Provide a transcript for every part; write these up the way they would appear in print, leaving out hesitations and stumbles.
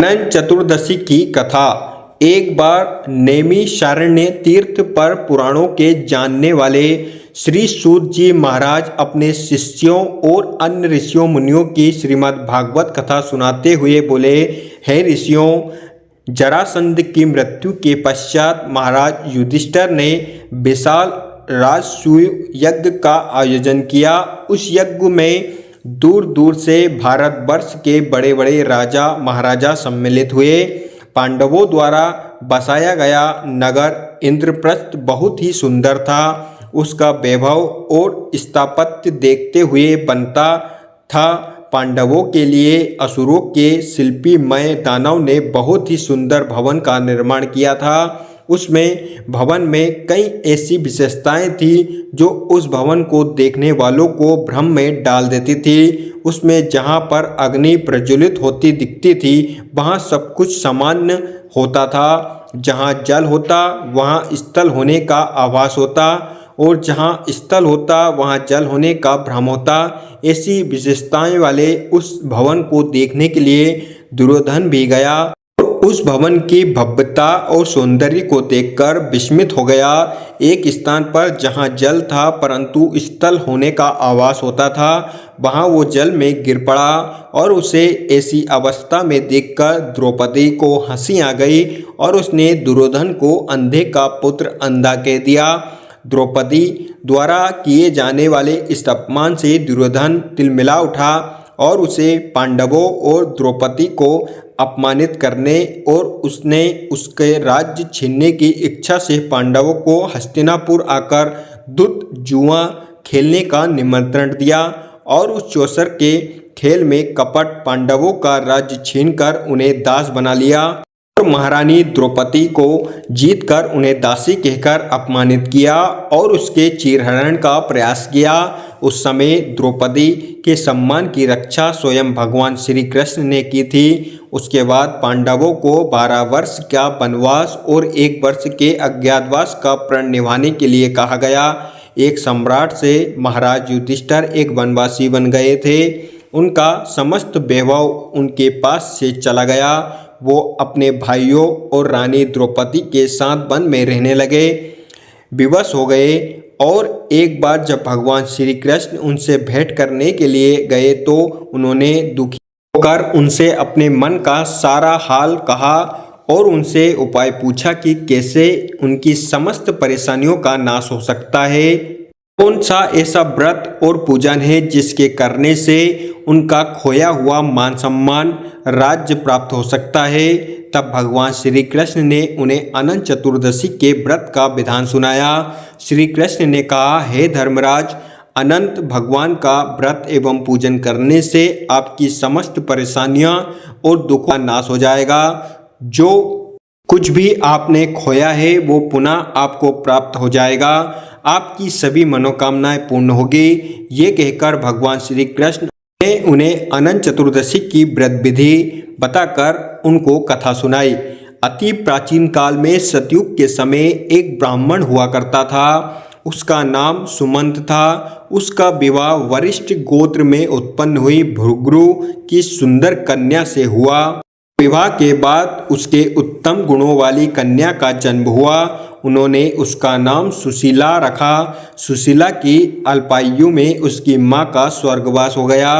अनंत चतुर्दशी की कथा। एक बार नैमिषारण्य तीर्थ पर पुराणों के जानने वाले श्री सूत जी महाराज अपने शिष्यों और अन्य ऋषियों मुनियों की श्रीमद् भागवत कथा सुनाते हुए बोले, हे ऋषियों, जरासंध की मृत्यु के पश्चात महाराज युधिष्ठिर ने विशाल राजसूय यज्ञ का आयोजन किया। उस यज्ञ में दूर दूर से भारतवर्ष के बड़े बड़े राजा महाराजा सम्मिलित हुए। पांडवों द्वारा बसाया गया नगर इंद्रप्रस्थ बहुत ही सुंदर था। उसका वैभव और स्थापत्य देखते हुए बनता था। पांडवों के लिए असुरों के शिल्पी मय दानव ने बहुत ही सुंदर भवन का निर्माण किया था। उसमें भवन में कई ऐसी विशेषताएं थी जो उस भवन को देखने वालों को भ्रम में डाल देती थी। उसमें जहाँ पर अग्नि प्रज्वलित होती दिखती थी वहाँ सब कुछ सामान्य होता था। जहाँ जल होता वहाँ स्थल होने का आभास होता और जहाँ स्थल होता वहाँ जल होने का भ्रम होता। ऐसी विशेषताएं वाले उस भवन को देखने के लिए दुर्योधन भी गया। उस भवन की भव्यता और सौंदर्य को देखकर विस्मित हो गया। एक स्थान पर जहां जल था परंतु स्थल होने का आभास होता था, वहां वो जल में गिर पड़ा और उसे ऐसी अवस्था में देखकर द्रौपदी को हंसी आ गई और उसने दुर्योधन को अंधे का पुत्र अंधा कह दिया। द्रौपदी द्वारा किए जाने वाले इस अपमान से दुर्योधन तिलमिला उठा और उसे पांडवों और द्रौपदी को अपमानित करने और उसने उसके राज्य छीनने की इच्छा से पांडवों को हस्तिनापुर आकर दूत जुआ खेलने का निमंत्रण दिया और उस चौसर के खेल में कपट पांडवों का राज्य छीनकर उन्हें दास बना लिया और महारानी द्रौपदी को जीतकर उन्हें दासी कहकर अपमानित किया और उसके चीरहरण का प्रयास किया। उस समय द्रौपदी के सम्मान की रक्षा स्वयं भगवान श्री कृष्ण ने की थी। उसके बाद पांडवों को 12 वर्ष का वनवास और 1 वर्ष के अज्ञातवास का प्रण निभाने के लिए कहा गया। एक सम्राट से महाराज युधिष्ठिर एक वनवासी बन गए थे। उनका समस्त वैभव उनके पास से चला गया। वो अपने भाइयों और रानी द्रौपदी के साथ वन में रहने लगे, विवश हो गए। और एक बार जब भगवान श्री कृष्ण उनसे भेंट करने के लिए गए तो उन्होंने दुखी होकर उनसे अपने मन का सारा हाल कहा और उनसे उपाय पूछा कि कैसे उनकी समस्त परेशानियों का नाश हो सकता है। कौन सा ऐसा व्रत और पूजन है जिसके करने से उनका खोया हुआ मान सम्मान राज्य प्राप्त हो सकता है। तब भगवान श्री कृष्ण ने उन्हें अनंत चतुर्दशी के व्रत का विधान सुनाया। श्री कृष्ण ने कहा, हे धर्मराज, अनंत भगवान का व्रत एवं पूजन करने से आपकी समस्त परेशानियां और दुखों का नाश हो जाएगा। जो कुछ भी आपने खोया है वो पुनः आपको प्राप्त हो जाएगा। आपकी सभी मनोकामनाएं पूर्ण होगी। ये कहकर भगवान श्री कृष्ण ने उन्हें अनंत चतुर्दशी की व्रत विधि बताकर उनको कथा सुनाई। अति प्राचीन काल में सतयुग के समय एक ब्राह्मण हुआ करता था। उसका नाम सुमंत था। उसका विवाह वरिष्ठ गोत्र में उत्पन्न हुई भृगु की सुंदर कन्या से हुआ। विवाह के बाद उसके उत्तम गुणों वाली कन्या का जन्म हुआ। उन्होंने उसका नाम सुशीला रखा। सुशीला की अल्पायु में उसकी मां का स्वर्गवास हो गया।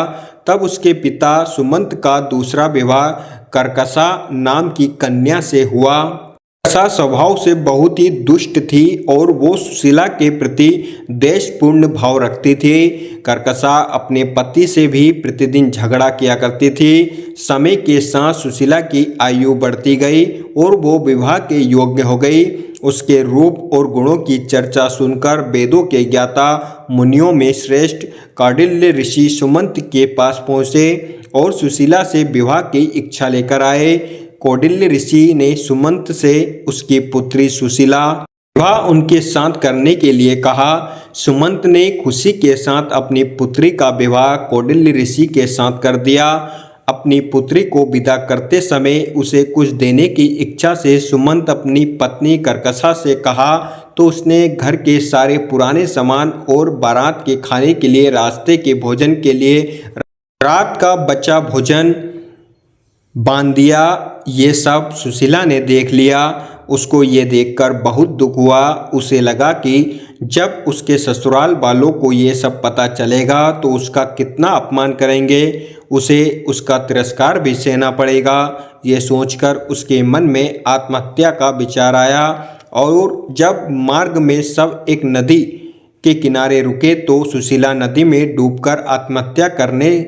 तब उसके पिता सुमंत का दूसरा विवाह कर्कशा नाम की कन्या से हुआ। कर्कशा स्वभाव से बहुत ही दुष्ट थी और वो सुशीला के प्रति द्वेषपूर्ण भाव रखती थी। कर्कशा अपने पति से भी प्रतिदिन झगड़ा किया करती थी। समय के साथ सुशीला की आयु बढ़ती गई और वो विवाह के योग्य हो गई। उसके रूप और गुणों की चर्चा सुनकर वेदों के ज्ञाता मुनियों में श्रेष्ठ कौटिल्य ऋषि सुमंत के पास पहुँचे और सुशीला से विवाह की इच्छा लेकर आए। कौटिल्य ऋषि ने सुमंत से उसकी पुत्री सुशीला विवाह उनके साथ करने के लिए कहा। सुमंत ने खुशी के साथ अपनी पुत्री का विवाह कौटिल्य ऋषि के साथ कर दिया। अपनी पुत्री को विदा करते समय उसे कुछ देने की इच्छा से सुमंत अपनी पत्नी कर्कशा से कहा तो उसने घर के सारे पुराने सामान और बारात के खाने के लिए, रास्ते के भोजन के लिए, रात का बचा भोजन बांध दिया। ये सब सुशीला ने देख लिया। उसको ये देखकर बहुत दुख हुआ। उसे लगा कि जब उसके ससुराल वालों को ये सब पता चलेगा तो उसका कितना अपमान करेंगे, उसे उसका तिरस्कार भी सहना पड़ेगा। ये सोचकर उसके मन में आत्महत्या का विचार आया। और जब मार्ग में सब एक नदी के किनारे रुके तो सुशीला नदी में डूबकर आत्महत्या करने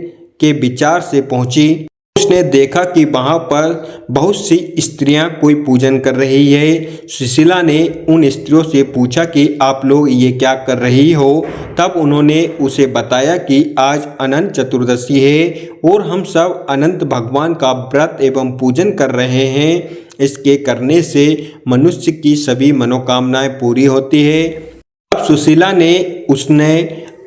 के विचार से पहुंची। उसने देखा कि वहां पर बहुत सी स्त्रियां कोई पूजन कर रही है। सुशीला ने उन स्त्रियों से पूछा कि आप लोग ये क्या कर रही हो। तब उन्होंने उसे बताया कि आज अनंत चतुर्दशी है और हम सब अनंत भगवान का व्रत एवं पूजन कर रहे हैं। इसके करने से मनुष्य की सभी मनोकामनाएं पूरी होती है। अब सुशीला ने उसने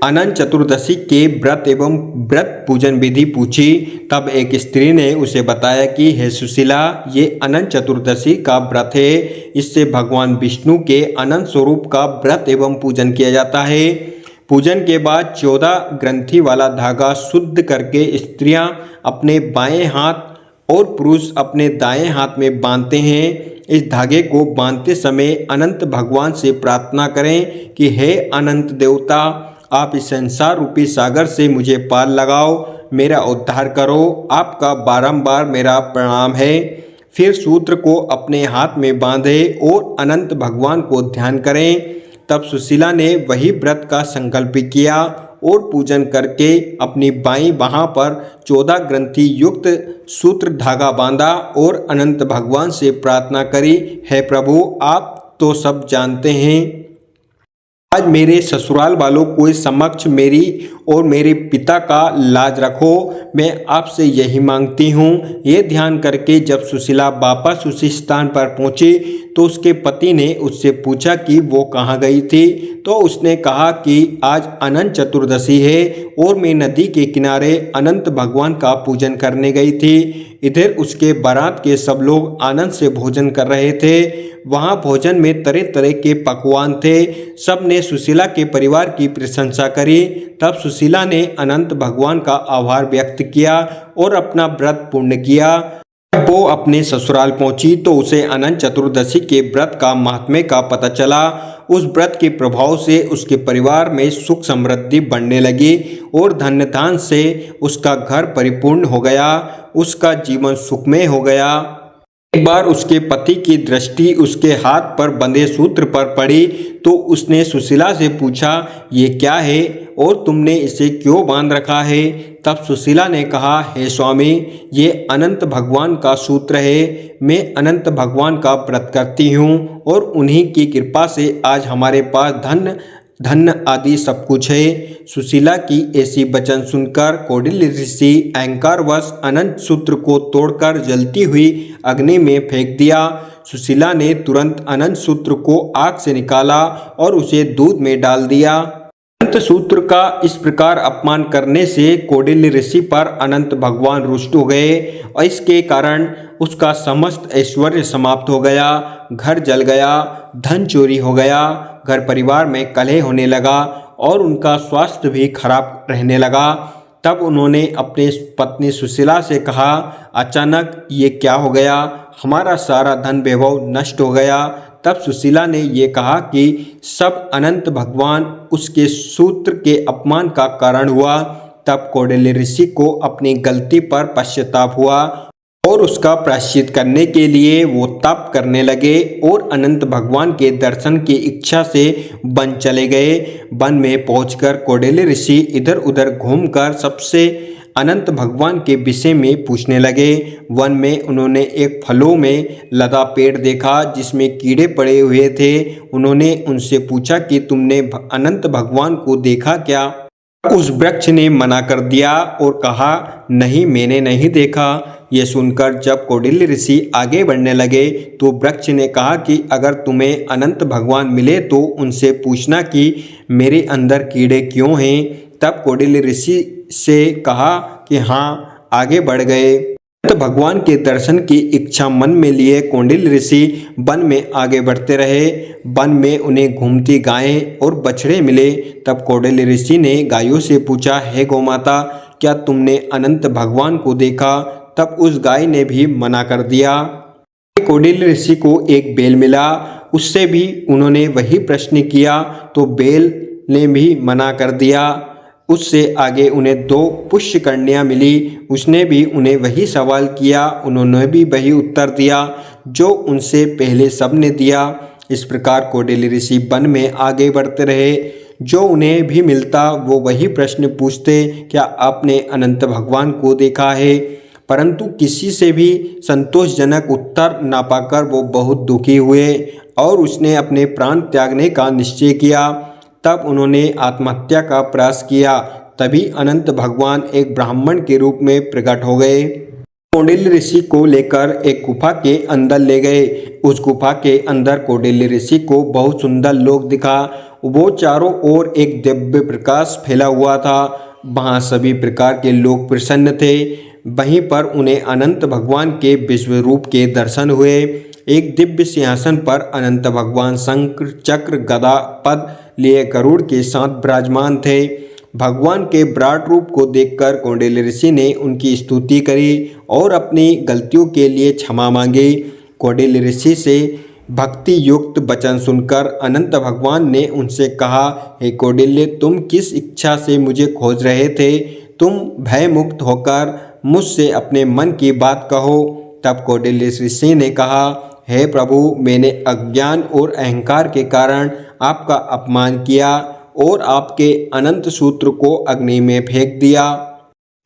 अनंत चतुर्दशी के व्रत एवं व्रत पूजन विधि पूछी। तब एक स्त्री ने उसे बताया कि हे सुशीला, ये अनंत चतुर्दशी का व्रत है। इससे भगवान विष्णु के अनंत स्वरूप का व्रत एवं पूजन किया जाता है। पूजन के बाद 14 ग्रंथि वाला धागा शुद्ध करके स्त्रियां अपने बाएं हाथ और पुरुष अपने दाएं हाथ में बांधते हैं। इस धागे को बांधते समय अनंत भगवान से प्रार्थना करें कि हे अनंत देवता, आप इस संसार रूपी सागर से मुझे पार लगाओ, मेरा उद्धार करो। आपका बारंबार मेरा प्रणाम है। फिर सूत्र को अपने हाथ में बांधे और अनंत भगवान को ध्यान करें। तब सुशीला ने वही व्रत का संकल्प किया और पूजन करके अपनी बाईं बाह पर 14 ग्रंथि युक्त सूत्र धागा बांधा और अनंत भगवान से प्रार्थना करी, हे प्रभु, आप तो सब जानते हैं, आज मेरे ससुराल वालों के समक्ष मेरी और मेरे पिता का लाज रखो। मैं आपसे यही मांगती हूँ। ये ध्यान करके जब सुशीला वापस उसी स्थान पर पहुँची तो उसके पति ने उससे पूछा कि वो कहाँ गई थी। तो उसने कहा कि आज अनंत चतुर्दशी है और मैं नदी के किनारे अनंत भगवान का पूजन करने गई थी। इधर उसके बारात के सब लोग आनंद से भोजन कर रहे थे। वहाँ भोजन में तरह तरह के पकवान थे। सब ने सुशीला के परिवार की प्रशंसा करी। तब सुशीला ने अनंत भगवान का आभार व्यक्त किया और अपना व्रत पूर्ण किया। जब वो अपने ससुराल पहुंची तो उसे अनंत चतुर्दशी के व्रत का महात्म्य का पता चला। उस व्रत के प्रभाव से उसके परिवार में सुख समृद्धि बढ़ने लगी और धन धान से उसका घर परिपूर्ण हो गया। उसका जीवन सुखमय हो गया। एक बार उसके पति की दृष्टि उसके हाथ पर बंधे सूत्र पर पड़ी तो उसने सुशीला से पूछा, ये क्या है और तुमने इसे क्यों बांध रखा है। तब सुशीला ने कहा, हे स्वामी, ये अनंत भगवान का सूत्र है। मैं अनंत भगवान का व्रत करती हूँ और उन्हीं की कृपा से आज हमारे पास धन आदि सब कुछ है। सुशीला की ऐसी वचन सुनकर कौंडिल्य ऋषि अहंकारवश अनंत सूत्र को तोड़कर जलती हुई अग्नि में फेंक दिया। सुशीला ने तुरंत अनंत सूत्र को आग से निकाला और उसे दूध में डाल दिया। अनंत सूत्र का इस प्रकार अपमान करने से कौंडिल्य ऋषि पर अनंत भगवान रुष्ट हो गए और इसके कारण उसका समस्त ऐश्वर्य समाप्त हो गया। घर जल गया, धन चोरी हो गया, घर परिवार में कलह होने लगा और उनका स्वास्थ्य भी खराब रहने लगा। तब उन्होंने अपनी पत्नी सुशीला से कहा, अचानक ये क्या हो गया, हमारा सारा धन वैभव नष्ट हो गया। तब सुशीला ने ये कहा कि सब अनंत भगवान उसके सूत्र के अपमान का कारण हुआ। तब कौंडिल्य ऋषि को अपनी गलती पर पश्चाताप हुआ और उसका प्रायश्चित करने के लिए वो तप करने लगे और अनंत भगवान के दर्शन की इच्छा से वन चले गए। वन में पहुंचकर कौंडिल्य ऋषि इधर उधर घूमकर सबसे अनंत भगवान के विषय में पूछने लगे। वन में उन्होंने एक फलों में लदा पेड़ देखा जिसमें कीड़े पड़े हुए थे। उन्होंने उनसे पूछा कि तुमने अनंत भगवान को देखा क्या। उस वृक्ष ने मना कर दिया और कहा, नहीं, मैंने नहीं देखा। ये सुनकर जब कौंडिल्य ऋषि आगे बढ़ने लगे तो वृक्ष ने कहा कि अगर तुम्हें अनंत भगवान मिले तो उनसे पूछना कि मेरे अंदर कीड़े क्यों हैं। तब कौंडिल्य ऋषि से कहा कि हाँ, आगे बढ़ गए। अनंत भगवान के दर्शन की इच्छा मन में लिए कौंडिल्य ऋषि वन में आगे बढ़ते रहे। वन में उन्हें घूमती गायें और बछड़े मिले। तब कौंडिल्य ऋषि ने गायों से पूछा, हे गौमाता, क्या तुमने अनंत भगवान को देखा। तब उस गाय ने भी मना कर दिया। कौंडिल्य ऋषि को एक बैल मिला, उससे भी उन्होंने वही प्रश्न किया तो बैल ने भी मना कर दिया। उससे आगे उन्हें 2 पुष्यकन्या मिली, उसने भी उन्हें वही सवाल किया, उन्होंने भी वही उत्तर दिया जो उनसे पहले सबने दिया। इस प्रकार कौंडिल्य ऋषि वन में आगे बढ़ते रहे। जो उन्हें भी मिलता वो वही प्रश्न पूछते, क्या आपने अनंत भगवान को देखा है? परंतु किसी से भी संतोषजनक उत्तर ना पाकर वो बहुत दुखी हुए और उसने अपने प्राण त्यागने का निश्चय किया। तब उन्होंने आत्महत्या का प्रयास किया। तभी अनंत भगवान एक ब्राह्मण के रूप में प्रकट हो गए। कौंडिल्य ऋषि को लेकर एक गुफा के अंदर ले गए। उस गुफा के अंदर कौंडिल्य ऋषि को बहुत सुंदर लोक दिखा। वो चारों ओर एक दिव्य प्रकाश फैला हुआ था। वहाँ सभी प्रकार के लोग प्रसन्न थे। वहीं पर उन्हें अनंत भगवान के विश्व रूप के दर्शन हुए। एक दिव्य सिंहासन पर अनंत भगवान शंख चक्र गदा पद लिए गरुड़ के साथ विराजमान थे। भगवान के विराट रूप को देखकर कौंडिल्य ऋषि ने उनकी स्तुति करी और अपनी गलतियों के लिए क्षमा मांगी। कौंडिल्य ऋषि से भक्ति युक्त वचन सुनकर अनंत भगवान ने उनसे कहा, हे कौंडिल्य, तुम किस इच्छा से मुझे खोज रहे थे? तुम भय मुक्त होकर मुझसे अपने मन की बात कहो। तब कौंडिल्य ऋषि ने कहा, हे प्रभु, मैंने अज्ञान और अहंकार के कारण आपका अपमान किया और आपके अनंत सूत्र को अग्नि में फेंक दिया।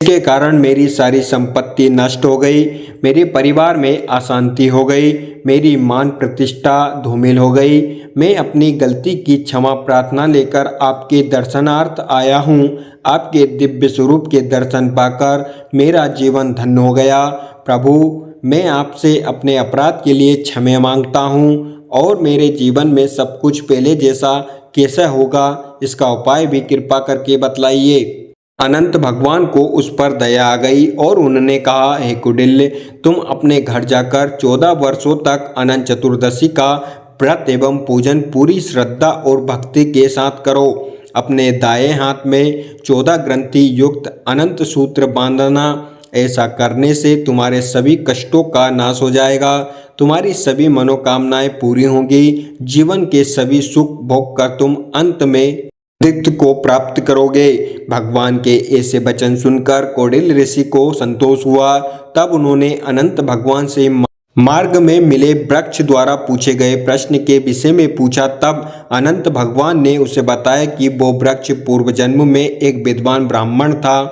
इसके कारण मेरी सारी संपत्ति नष्ट हो गई, मेरे परिवार में अशांति हो गई, मेरी मान प्रतिष्ठा धूमिल हो गई। मैं अपनी गलती की क्षमा प्रार्थना लेकर आपके दर्शनार्थ आया हूँ। आपके दिव्य स्वरूप के दर्शन पाकर मेरा जीवन धन्य हो गया। प्रभु, मैं आपसे अपने अपराध के लिए क्षमा मांगता हूँ और मेरे जीवन में सब कुछ पहले जैसा कैसे होगा, इसका उपाय भी कृपा करके बतलाइए। अनंत भगवान को उस पर दया आ गई और उन्होंने कहा, हे कौंडिल्य, तुम अपने घर जाकर 14 वर्षों तक अनंत चतुर्दशी का व्रत एवं पूजन पूरी श्रद्धा और भक्ति के साथ करो। अपने दाएं हाथ में 14 ग्रंथि युक्त अनंत सूत्र बांधना। ऐसा करने से तुम्हारे सभी कष्टों का नाश हो जाएगा, तुम्हारी सभी मनोकामनाएं पूरी होंगी, जीवन के सभी सुख भोग कर तुम अंत में दिक्थ को प्राप्त करोगे। भगवान के ऐसे वचन सुनकर कौंडिल्य ऋषि को संतोष हुआ। तब उन्होंने अनंत भगवान से मार्ग में मिले वृक्ष द्वारा पूछे गए प्रश्न के विषय में पूछा। तब अनंत भगवान ने उसे बताया कि वो वृक्ष पूर्व जन्म में एक विद्वान ब्राह्मण था,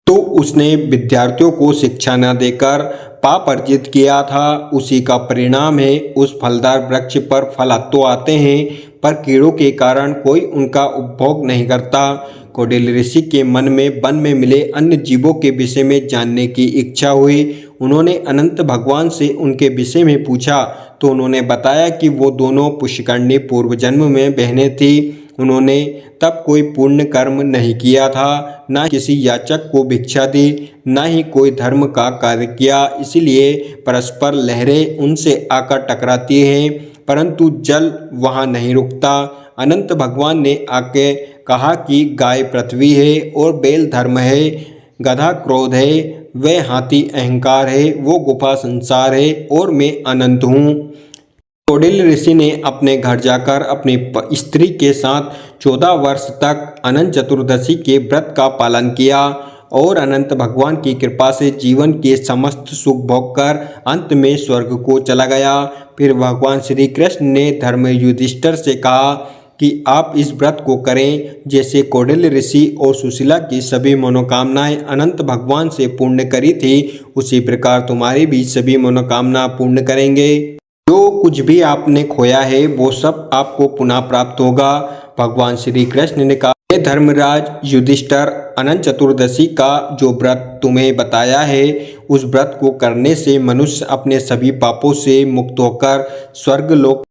तो उसने विद्यार्थियों को शिक्षा न देकर पाप अर्जित किया था। उसी का परिणाम है उस फलदार वृक्ष पर फल तो आते हैं, पर कीड़ों के कारण कोई उनका उपभोग नहीं करता। कौंडिल्य ऋषि के मन में वन में मिले अन्य जीवों के विषय में जानने की इच्छा हुई। उन्होंने अनंत भगवान से उनके विषय में पूछा तो उन्होंने बताया कि वो दोनों पुष्यकर्णी पूर्व जन्म में बहनें थी। उन्होंने तब कोई पुण्य कर्म नहीं किया था, न किसी याचक को भिक्षा दी, न ही कोई धर्म का कार्य किया। इसीलिए परस्पर लहरें उनसे आकर टकराती हैं, परंतु जल वहाँ नहीं रुकता। अनंत भगवान ने आके कहा कि गाय पृथ्वी है और बैल धर्म है, गधा क्रोध है, वह हाथी अहंकार है, वो गुफा संसार है और मैं अनंत हूँ। कौंडिल्य ऋषि ने अपने घर जाकर अपनी स्त्री के साथ 14 वर्ष तक अनंत चतुर्दशी के व्रत का पालन किया और अनंत भगवान की कृपा से जीवन के समस्त सुख भोग कर अंत में स्वर्ग को चला गया। फिर भगवान श्री कृष्ण ने धर्म युधिष्ठिर से कहा कि आप इस व्रत को करें। जैसे कौंडिल्य ऋषि और सुशीला की सभी मनोकामनाएं अनंत भगवान से पूर्ण करी थी, उसी प्रकार तुम्हारी भी सभी मनोकामना पूर्ण करेंगे। जो कुछ भी आपने खोया है वो सब आपको पुनः प्राप्त होगा। भगवान श्री कृष्ण ने कहा, हे धर्मराज युधिष्ठिर, अनंत चतुर्दशी का जो व्रत तुम्हें बताया है उस व्रत को करने से मनुष्य अपने सभी पापों से मुक्त होकर स्वर्ग लोक